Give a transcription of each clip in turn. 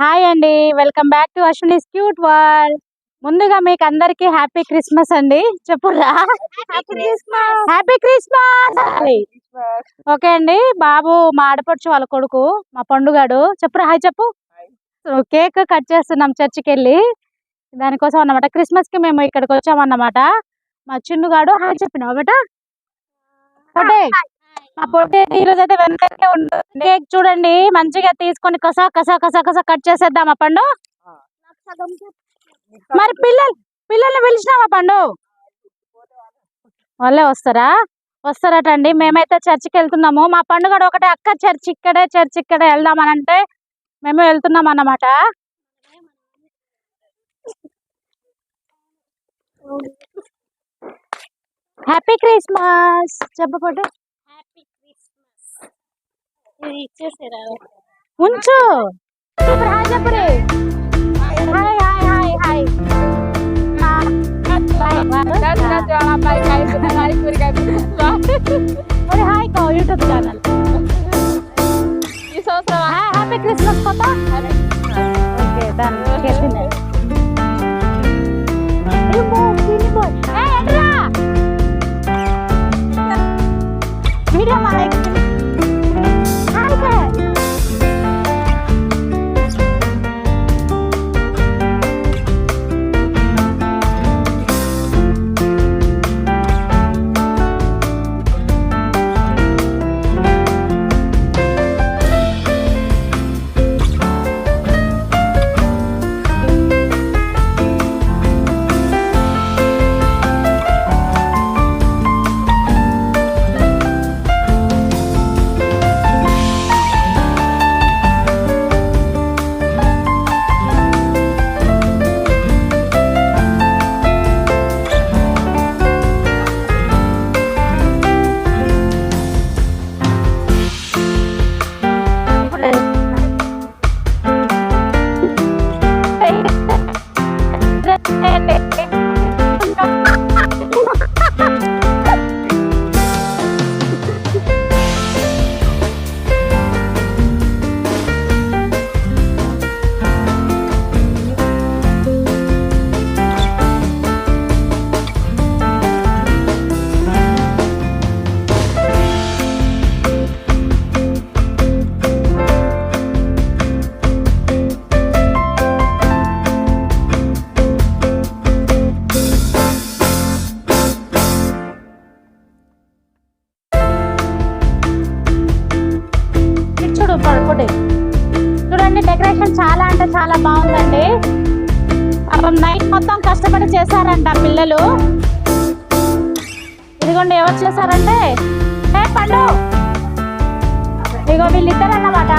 Hi అండి, welcome back to Ashwini's cute world. ముందుగా మీకు అందరికి హ్యాపీ క్రిస్మస్ అండి. చెప్పురా హ్యాపీ క్రిస్మస్. ఓకే అండి, బాబు మా ఆడపడుచు వాళ్ళ కొడుకు మా పండుగాడు. చెప్పురా హాయ్ చెప్పు. కేక్ కట్ చేస్తున్నాం చర్చికి వెళ్ళి, దానికోసం అన్నమాట. క్రిస్మస్ కి మేము ఇక్కడికి వచ్చామన్నమాట. మా చిన్నుగాడు హాయ్ చెప్పిన బేట. మా పొట్టే ఈరోజు అయితే వెనకే ఉంటుంది. కేక్ చూడండి మంచిగా తీసుకొని కసా కసా కసా కసా కట్ చేసేద్దామా పండు. మరి పిల్లల్ని పిలిచినామా పండు? వాళ్ళే వస్తారట అండి. మేమైతే చర్చికి వెళ్తున్నాము. మా పండుగ ఒకటే అక్క చర్చి ఇక్కడే వెళ్దామని అంటే మేము వెళ్తున్నాం అన్నమాట. హ్యాపీ క్రిస్మస్ చెప్పబోటు ఉంచు. హాయ్ చెప్పరే. Hi hi hi hi hi కో యూట్యూబ్ ఛానల్. హ్యాపీ క్రిస్మస్ కొత్త. Okay done. వీడియో మా చూడండి. డెకరేషన్ చాలా అంటే చాలా బాగుందండి. పాపం నైట్ మొత్తం కష్టపడి చేశారంట పిల్లలు. ఇదిగోండి ఎవరు చేశారంటే పండు. ఇదిగో వీళ్ళిద్దరు అన్నమాట.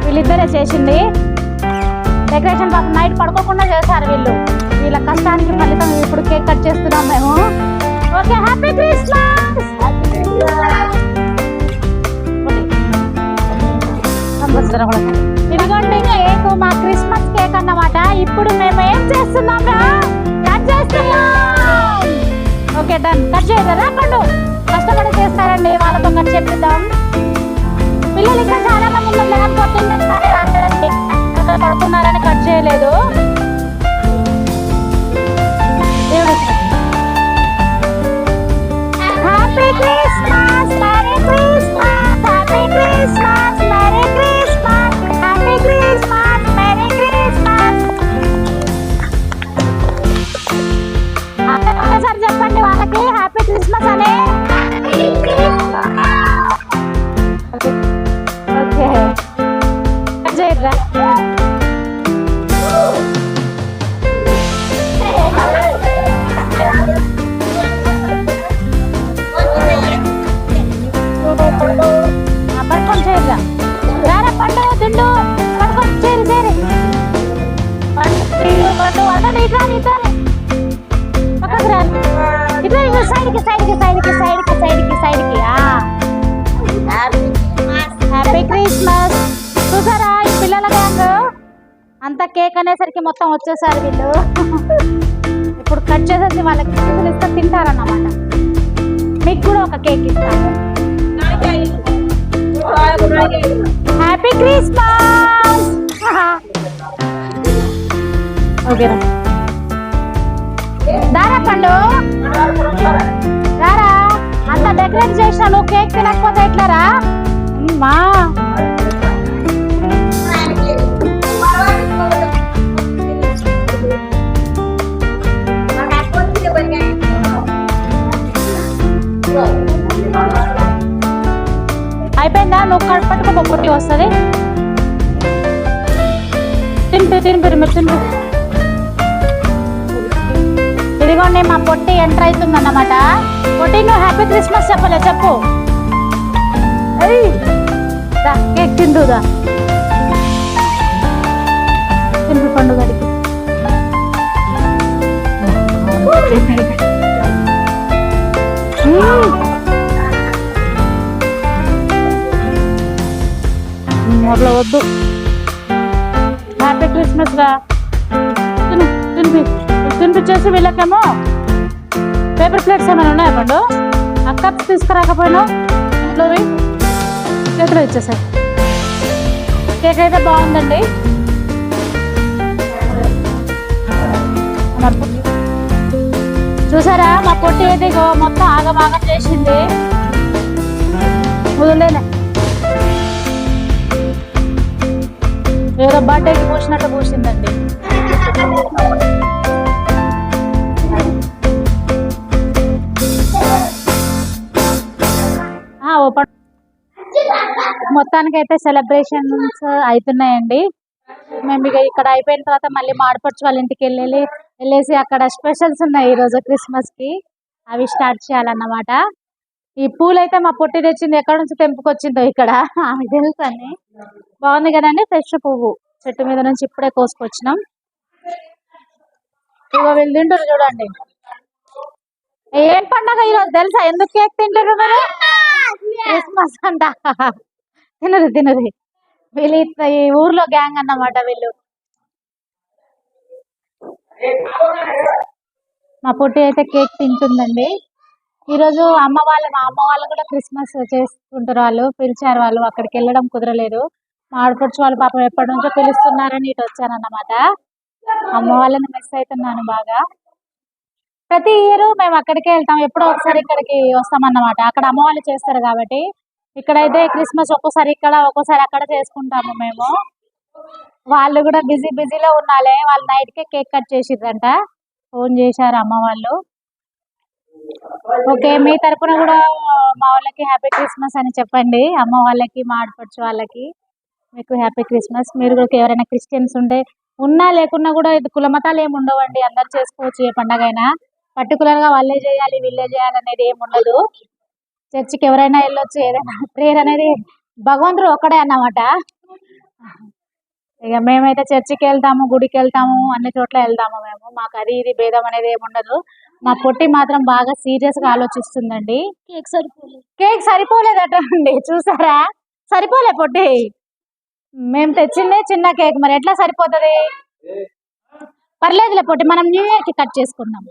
వీళ్ళిద్దరే చేసింది డెకరేషన్. పాపం నైట్ పడుకోకుండా చేశారు వీళ్ళు. వీళ్ళ కష్టానికి ఫలితం ఇప్పుడు కేక్ కట్ చేస్తున్నాం మేము. Okay happy Christmas. ఇదిగోండి కేక్, మా క్రిస్మస్ కేక్ అన్నమాట. ఇప్పుడు మేము ఏం చేస్తున్నాం రా? కట్ చేస్తున్నాం. Okay done. కట్ చేయగలరా పండు? కష్టపడి చేస్తారండి, వాళ్ళతో కట్ చేపిద్దాం. పిల్లలు ఇంకా చాలా మంది పడుతున్నారని కట్ చేయలేదు. Happy Christmas, merry Christmas, happy Christmas, merry Christmas, happy Christmas, merry Christmas. ఒకసారి చెప్పండి వాళ్ళకి హ్యాపీ క్రిస్మస్ అనే. ఓకే చేయరా. పడుకొని చేయరా. రారా పండు దిండు పడుకొని చేరి పండు అతను ఇట్లా పక్కకు రాలి. ఇట్లా ఇట్లా సైడ్కి సైడ్కి సైడ్కి సైడ్కి సైడ్కి సైడ్కి. Happy Christmas. చూసారా ఈ పిల్లల గ్యాంగ్ అంతా కేక్ అనేసరికి మొత్తం వచ్చేసారు వీళ్ళు. ఇప్పుడు కట్ చేసేసి వాళ్ళకి పీసులు ఇస్తే తింటారన్నమాట. మీకు కూడా ఒక కేక్ ఇస్తాను. Happy Christmas. ఓకేనా దారా పండు రారా, అంత డెకరేట్ చేసినాను, కేక్ తినకపోతే ఎట్లారా మా. అయిపోయిందా? నువ్వు కడుపట్టుకో, పొట్టి వస్తుంది. తినిపి మీరు తినిపి. ఇదిగోండి మా పొట్టి ఎంటర్ అవుతుంది అన్నమాట. పొట్టి నువ్వు హ్యాపీ క్రిస్మస్ చెప్పలే, చెప్పు. కేక్ తిందుదా, తింటు పండుగకి. అట్లా వద్దు. హ్యాపీ క్రిస్మస్ రా. తినిపించేసి వీళ్ళకేమో పేపర్ ప్లేట్స్ ఏమైనా ఉన్నాయా పండు? ఆ కప్స్ తీసుకురాకపోయినా ఇంట్లో చేతిలో ఇచ్చేసాయి. కేక్ అయితే బాగుందండి. చూసారా మా పొట్టి అయితే మొత్తం ఆగమాగం చేసింది. వదిలేనే ఏదో బర్త్డేకి పూసినట్టు పూసిందండి. మొత్తానికైతే సెలబ్రేషన్స్ అవుతున్నాయండి. మేము ఇక ఇక్కడ అయిపోయిన తర్వాత మళ్ళీ మాడపడుచు వాళ్ళ ఇంటికి వెళ్ళేసి అక్కడ స్పెషల్స్ ఉన్నాయి ఈరోజు క్రిస్మస్కి, అవి స్టార్ట్ చేయాలన్నమాట. ఈ పూలు అయితే మా పొట్టి తెచ్చింది, ఎక్కడ నుంచి తెంపుకొచ్చిందో ఇక్కడ ఆమె తెలుసు అని. బాగుంది కదండి, ఫ్రెష్ పువ్వు చెట్టు మీద నుంచి ఇప్పుడే కోసుకొచ్చినాం. ఇగో వీళ్ళు తింటారు చూడండి. ఏం పండగ ఈరోజు తెలుసా? ఎందుకు కేక్ తింటారు మీరు? క్రిస్మస్ అంట. తినరు వీళ్ళు ఈ ఊర్లో గ్యాంగ్ అన్నమాట వీళ్ళు. మా పొట్టి అయితే కేక్ తింటుందండి. ఈరోజు మా అమ్మ వాళ్ళు కూడా క్రిస్మస్ చేసుకుంటారు. వాళ్ళు పిలిచారు, వాళ్ళు అక్కడికి వెళ్ళడం కుదరలేదు. మా ఆడపడుచు వాళ్ళు పాపం ఎప్పటి నుంచో పిలుస్తున్నారని ఇటు వచ్చానన్నమాట. అమ్మ వాళ్ళని మిస్ అవుతున్నాను బాగా. ప్రతి ఇయర్ మేము అక్కడికే వెళ్తాం, ఎప్పుడో ఒకసారి ఇక్కడికి వస్తామన్నమాట. అక్కడ అమ్మ వాళ్ళు చేస్తారు కాబట్టి. ఇక్కడైతే క్రిస్మస్ ఒక్కోసారి ఇక్కడ ఒక్కోసారి అక్కడ చేసుకుంటాము మేము. వాళ్ళు కూడా బిజీలో ఉన్నాలే, వాళ్ళు నైట్కే కేక్ కట్ చేసిర్రంట, ఫోన్ చేశారు అమ్మ వాళ్ళు. ఓకే, మీ తరపున కూడా మా వాళ్ళకి హ్యాపీ క్రిస్మస్ అని చెప్పండి. అమ్మ వాళ్ళకి, మా ఆడపడుచు వాళ్ళకి మీకు హ్యాపీ క్రిస్మస్. మీరు కూడా ఎవరైనా క్రిస్టియన్స్ ఉంటే ఉన్నా లేకున్నా కూడా ఇది కులమతాలు ఏమి ఉండవండి, అందరు చేసుకోవచ్చు. ఏ పండగ అయినా పర్టికులర్ గా వాళ్ళే చేయాలి వీళ్ళే చేయాలి అనేది ఏమి ఉండదు. చర్చికి ఎవరైనా వెళ్ళొచ్చు. ఏదైనా ప్రేయర్ అనేది భగవంతుడు ఒక్కడే అన్నమాట. ఇక మేమైతే చర్చికి వెళ్తాము, గుడికి వెళ్తాము, అన్ని చోట్ల వెళ్తాము మేము. మాకు అది ఇది భేదం అనేది ఏమి ఉండదు. మా పొట్టి మాత్రం బాగా సీరియస్ గా ఆలోచిస్తుందండి. కేక్ సరిపోలేదట అండి, చూసారా? సరిపోలే పొట్టి. మేము తెచ్చిందే చిన్న కేక్, మరి ఎట్లా సరిపోతుంది? పర్లేదులే పొట్టి, మనం న్యూ ఇయర్ కి కట్ చేసుకుందాం.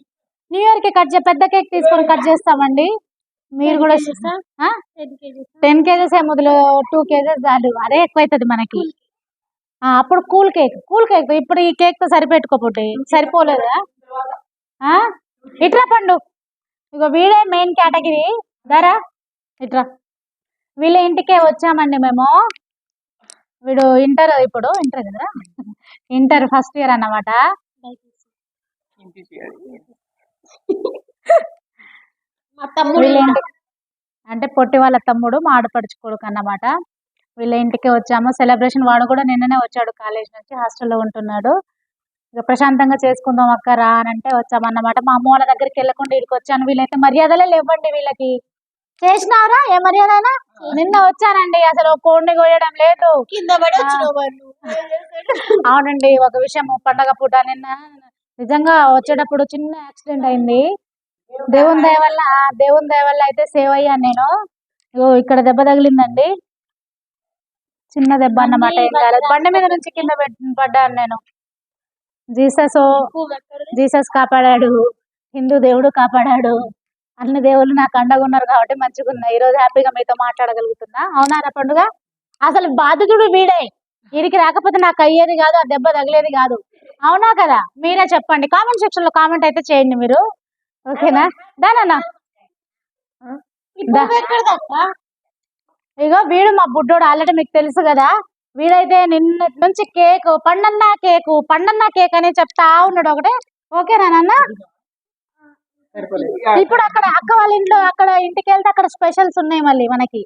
న్యూ ఇయర్ కి పెద్ద కేక్ తీసుకొని కట్ చేస్తామండి. మీరు కూడా 10 kgs మొదలు 2 kgs చాలు, అదే ఎక్కువ అవుతుంది మనకి. అప్పుడు కూల్ కేక్ ఇప్పుడు ఈ కేక్ తో సరిపెట్టుకోపోతే సరిపోలేదా? ఇట్రా పండు, ఇగో వీడే మెయిన్ కేటగిరీ. దారా ఇట్రా. వీళ్ళ ఇంటికే వచ్చామండి మేము. వీడు ఇంటర్ కదా, ఇంటర్ ఫస్ట్ ఇయర్ అన్నమాట. అంటే పొట్టి వాళ్ళ తమ్ముడు, మా ఆడపడుచు కొడుకు అన్నమాట. వీళ్ళ ఇంటికి వచ్చాము. సెలబ్రేషన్ వాడు కూడా నిన్ననే వచ్చాడు, కాలేజ్ నుంచి, హాస్టల్లో ఉంటున్నాడు. ఇక ప్రశాంతంగా చేసుకుందాం అక్క రా అని అంటే వచ్చామన్నమాట. మా అమ్మ వాళ్ళ దగ్గరికి వెళ్ళకుండా ఇక్కడికి వచ్చాను. వీళ్ళైతే మర్యాదలే లేవండి వీళ్ళకి. చేసినారా ఏ మర్యాద? నిన్న వచ్చానండి, అసలు కోడిని కోయడం లేదు. అవునండి, ఒక విషయం, పండగ పూట నిన్న నిజంగా వచ్చేటప్పుడు చిన్న యాక్సిడెంట్ అయింది. దేవుని దయ వల్ల అయితే సేవ్ అయ్యాను నేను. ఇక్కడ దెబ్బ తగిలిందండి, చిన్న దెబ్బ అన్నమాట. ఏం కాలేదు, బండి మీద నుంచి కింద పడ్డాను నేను. జీసస్ కాపాడాడు, హిందూ దేవుడు కాపాడాడు. అన్ని దేవుళ్ళు నాకు అండగా ఉన్నారు కాబట్టి మంచిగా ఉన్నా. ఈ రోజు హ్యాపీగా మీతో మాట్లాడగలుగుతున్నా. అవునా నా పండుగ? అసలు బాధితుడు వీడే. వీడికి రాకపోతే నాకు అయ్యేది కాదు, ఆ దెబ్బ తగిలేది కాదు. అవునా కదా? మీరే చెప్పండి. కామెంట్ సెక్షన్ లో కామెంట్ అయితే చేయండి మీరు. ఓకేనా? దానన్నా ఇగో వీడు మా బుడ్డోడు, ఆల్రెడీ మీకు తెలుసు కదా. వీడైతే నిన్నటి నుంచి పండన్న కేక్ అని చెప్తా ఉన్నాడు ఒకటే. ఓకేనా నాన్న? ఇప్పుడు అక్కడ అక్క వాళ్ళ ఇంట్లో అక్కడ ఇంటికి వెళ్తే అక్కడ స్పెషల్స్ ఉన్నాయి మళ్ళీ మనకి.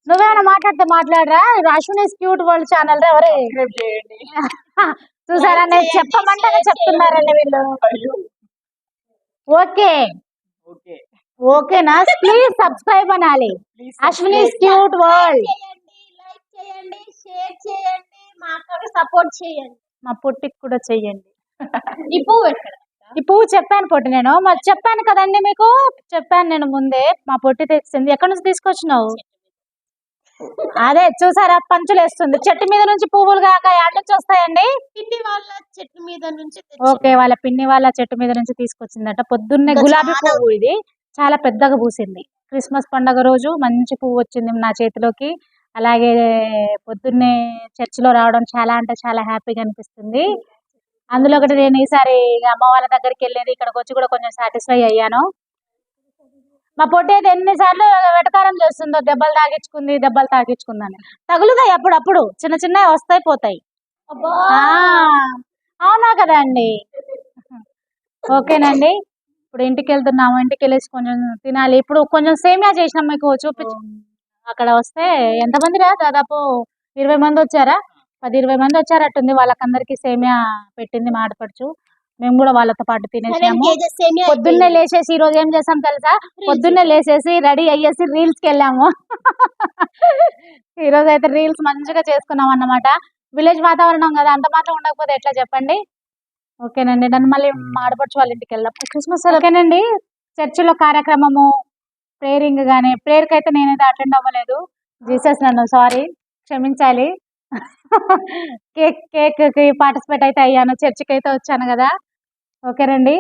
నువ్వేమైనా మాట్లాడితే మాట్లాడరా. అశ్వినీస్ క్యూట్ వరల్డ్ ఛానల్ రా ఎవరే చూసారా, నేను చెప్పమంటేనే చెప్తున్నారండి వీళ్ళు. ఓకే ఓకేనా? ప్లీజ్ సబ్స్క్రైబ్ అనాలి. Ashwini's cute world. లైక్ చేయండి, షేర్ చేయండి, మాకు సపోర్ట్ చేయండి. మా పొట్టికి కూడా చెయ్యండి. ఈ పువ్వు చెప్పాను పొట్టి, నేను మరి చెప్పాను కదండి మీకు. చెప్పాను నేను ముందే. మా పొట్టి తెచ్చింది. ఎక్కడి నుంచి తీసుకొచ్చినావు? అదే చూసారా, పంచులు వేస్తుంది. చెట్టు మీద నుంచి పువ్వులు కాక యాడ్ నుంచి వస్తాయండి. పిన్ని వాళ్ళ చెట్టు మీద నుంచి ఓకే, వాళ్ళ పిన్ని వాళ్ళ చెట్టు మీద నుంచి తీసుకొచ్చిందట. పొద్దున్నే గులాబీ పువ్వు, ఇది చాలా పెద్దగా పూసింది. క్రిస్మస్ పండుగ రోజు మంచి పువ్వు వచ్చింది నా చేతిలోకి. అలాగే పొద్దున్నే చర్చిలో రావడం చాలా అంటే చాలా హ్యాపీగా అనిపిస్తుంది. అందులో ఒకటి నేను ఈసారి అమ్మ వాళ్ళ దగ్గరికి వెళ్ళేది, ఇక్కడికి వచ్చి కూడా కొంచెం సాటిస్ఫై అయ్యాను. మా పొట్టి అయితే ఎన్నిసార్లు వెటకారం చేస్తుందో, దెబ్బలు తాకించుకుందని. తగులుతాయి అప్పుడప్పుడు, చిన్న చిన్నవి వస్తాయి పోతాయి. అవునా కదా అండి? ఓకేనండి, ఇప్పుడు ఇంటికి వెళ్తున్నాము. ఇంటికి వెళ్ళేసి కొంచెం తినాలి. ఇప్పుడు కొంచెం సేమియా చేసినాం, మీకు చూపించు. అక్కడ వస్తే ఎంతమంది రా? దాదాపు 20 మంది వచ్చారా? 10-20 మంది వచ్చారట్టుంది. వాళ్ళకందరికి సేమియా పెట్టింది మా ఆడపడుచు. మేము కూడా వాళ్ళతో పాటు తినేసాము. పొద్దున్నే లేచేసి ఈ రోజు ఏం చేసాం తెలుసా? పొద్దున్నే లేచేసి రెడీ అయ్యేసి రీల్స్కి వెళ్ళాము. ఈ రోజు అయితే రీల్స్ మంచిగా చేసుకున్నాం అన్నమాట. విలేజ్ వాతావరణం కదా, అంత మాత్రం ఉండకపోతే ఎట్లా చెప్పండి. ఓకేనండి, నన్ను మళ్ళీ మా ఆడపడుచు వాళ్ళ ఇంటికి వెళ్దాం క్రిస్మస్. ఓకేనండి, చర్చిలో కార్యక్రమము ప్రేయరింగ్ గానే, ప్రేయర్కి అయితే నేనైతే అటెండ్ అవ్వలేదు. జీసస్ నన్ను సారీ క్షమించాలి. కేక్కి పార్టిసిపేట్ అయితే అయ్యాను, చర్చికి అయితే వచ్చాను కదా. ఓకేనండి,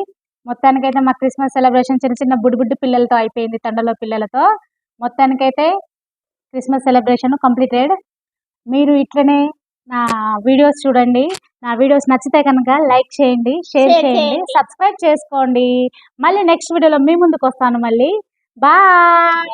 మొత్తానికైతే మా క్రిస్మస్ సెలబ్రేషన్ చిన్న చిన్న బుడ్డి పిల్లలతో అయిపోయింది, తండలో పిల్లలతో. మొత్తానికైతే క్రిస్మస్ సెలబ్రేషన్ కంప్లీటెడ్. మీరు ఇట్లనే నా వీడియోస్ చూడండి. నా వీడియోస్ నచ్చితే కనుక లైక్ చేయండి, షేర్ చేయండి, సబ్స్క్రైబ్ చేసుకోండి. మళ్ళీ నెక్స్ట్ వీడియోలో మీ ముందుకు వస్తాను. మళ్ళీ బాయ్.